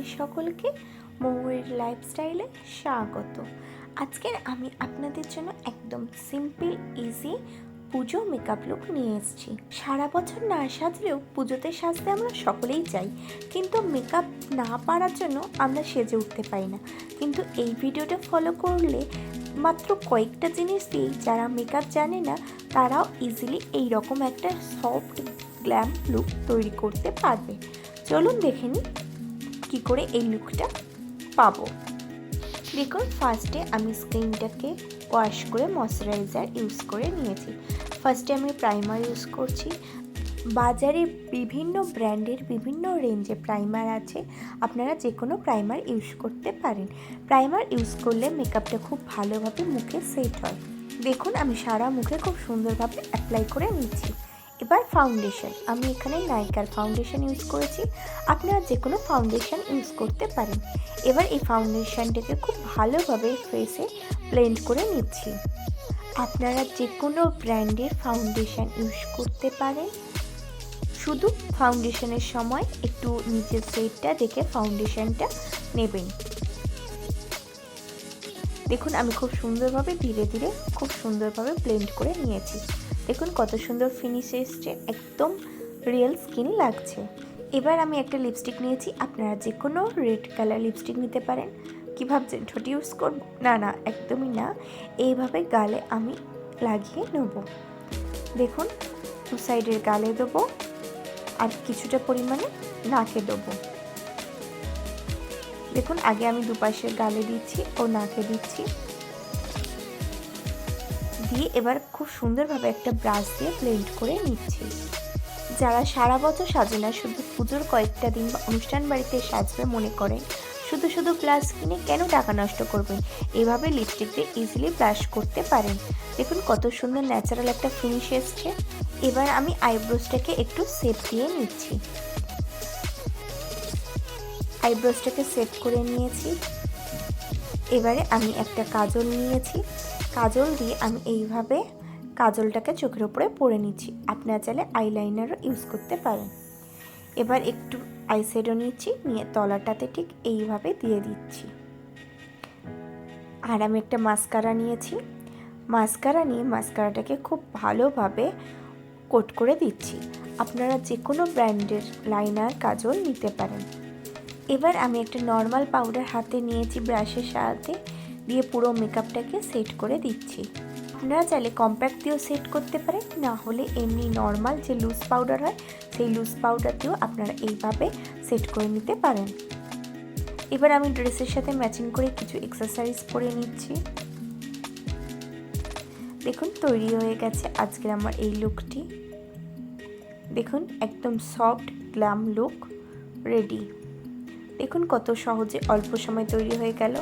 আপনাদের সকলকে মৌয়ের লাইফস্টাইলে স্বাগত। আজকের আমি আপনাদের জন্য একদম সিম্পল ইজি পুজো মেকআপ লুক নিয়ে এসেছি। সারা বছর না সাজলেও পুজোতে সাজতে আমরা সকলেই চাই, কিন্তু মেকআপ না পারার জন্য আমরা সেজে উঠতে পারি না। কিন্তু এই ভিডিওটা ফলো করলে মাত্র কয়েকটা জিনিস দিয়ে যারা মেকআপ জানে না তারাও ইজিলি এই রকম একটা সফট গ্ল্যাম লুক তৈরি করতে পারবে। চলুন দেখে নিই কী করে এই লুকটা পাবো। দেখুন, ফার্স্টে আমি স্কিনটাকে ওয়াশ করে ময়শ্চারাইজার ইউজ করে নিয়েছি। ফার্স্টে আমি প্রাইমার ইউজ করছি। বাজারে বিভিন্ন ব্র্যান্ডের বিভিন্ন রেঞ্জে প্রাইমার আছে, আপনারা যে কোনো প্রাইমার ইউজ করতে পারেন। প্রাইমার ইউজ করলে মেকআপটা খুব ভালোভাবে মুখে সেট হয়। দেখুন, আমি সারা মুখে খুব সুন্দরভাবে অ্যাপ্লাই করে নিচ্ছি। এবার ফাউন্ডেশন, আমি এখানে নাইকার ফাউন্ডেশন ইউজ করেছি, আপনারা যে কোনো ফাউন্ডেশন ইউজ করতে পারেন। এবার এই ফাউন্ডেশনটাকে খুব ভালোভাবে ফেসে ব্লেন্ড করে নিচ্ছি। আপনারা যে কোনো ব্র্যান্ডের ফাউন্ডেশন ইউজ করতে পারেন, শুধু ফাউন্ডেশনের সময় একটু নিচের শেডটা দেখে ফাউন্ডেশনটা নেবেন। দেখুন, আমি খুব সুন্দরভাবে ধীরে ধীরে খুব সুন্দরভাবে ব্লেন্ড করে নিয়েছি। দেখুন কত সুন্দর ফিনিশ এসছে, একদম রিয়েল স্কিন লাগছে। এবার আমি একটা লিপস্টিক নিয়েছি, আপনারা যে কোনো রেড কালার লিপস্টিক নিতে পারেন। কী ভাবছেন ঠোঁট ইউজ করব? না না, একদমই না। এইভাবে গালে আমি লাগিয়ে নেব। দেখুন, দু সাইডের গালে দেবো আর কিছুটা পরিমাণে নাকে দেবো। দেখুন, আগে আমি দুপাশের গালে দিচ্ছি ও নাকে দিচ্ছি, দিয়ে এবার খুব সুন্দরভাবে একটা ব্রাশ দিয়ে ব্লেন্ড করে নিচ্ছি। যারা সারা বছর সাজে না, শুধু পুজোর কয়েকটা দিন বা অনুষ্ঠান বাড়িতে সাজবে মনে করেন, শুধু শুধু ব্লাশ কিনে কেন টাকা নষ্ট করবেন? এভাবে লিপস্টিক দিয়ে ইজিলি ব্লাশ করতে পারেন। দেখুন কত সুন্দর ন্যাচারাল একটা ফিনিশ এসছে। এবার আমি আইব্রোসটাকে একটু শেপ দিয়ে নিচ্ছি। আইব্রোসটাকে সেট করে নিয়েছি। এবারে আমি একটা কাজল নিয়েছি, কাজল দিয়ে আমি এইভাবে কাজলটাকে চোখের উপরে পরে নিচ্ছি। আপনারা চাইলে আইলাইনারও ইউজ করতে পারেন। এবার একটু আইশ্যাডো নিচ্ছি, নিয়ে তলাটাতে ঠিক এইভাবে দিয়ে দিচ্ছি। আর আমি একটা মাস্কারা নিয়েছি, মাস্কারা নিয়ে মাস্কারাটাকে খুব ভালোভাবে কোট করে দিচ্ছি। আপনারা যে কোনো ব্র্যান্ডের লাইনার কাজল নিতে পারেন। এবার আমি একটা নর্মাল পাউডার হাতে নিয়েছি, ব্রাশের সাহায্যে দিয়ে পুরো মেকআপটাকে সেট করে দিচ্ছি। আপনারা চাইলে কম্প্যাক্ট দিয়েও সেট করতে পারেন, না হলে এমনি নর্মাল যে লুজ পাউডার হয় সেই লুজ পাউডার দিয়েও আপনারা এইভাবে সেট করে নিতে পারেন। এবার আমি ড্রেসের সাথে ম্যাচিং করে কিছু এক্সেসরিজ পরে নিচ্ছি। দেখুন, তৈরি হয়ে গেছে আজকের আমার এই লুকটি। দেখুন, একদম সফট গ্ল্যাম লুক রেডি। দেখুন কত সহজে অল্প সময় তৈরি হয়ে গেল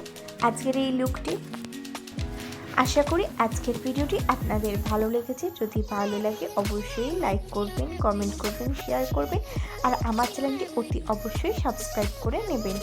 আজকের এই লুকটি। আশা করি আজকের ভিডিওটি আপনাদের ভালো লেগেছে। যদি ভালো লাগে অবশ্যই লাইক করবেন, কমেন্ট করবেন, শেয়ার করবেন, আর আমার চ্যানেলটি অতি অবশ্যই সাবস্ক্রাইব করে নেবেন।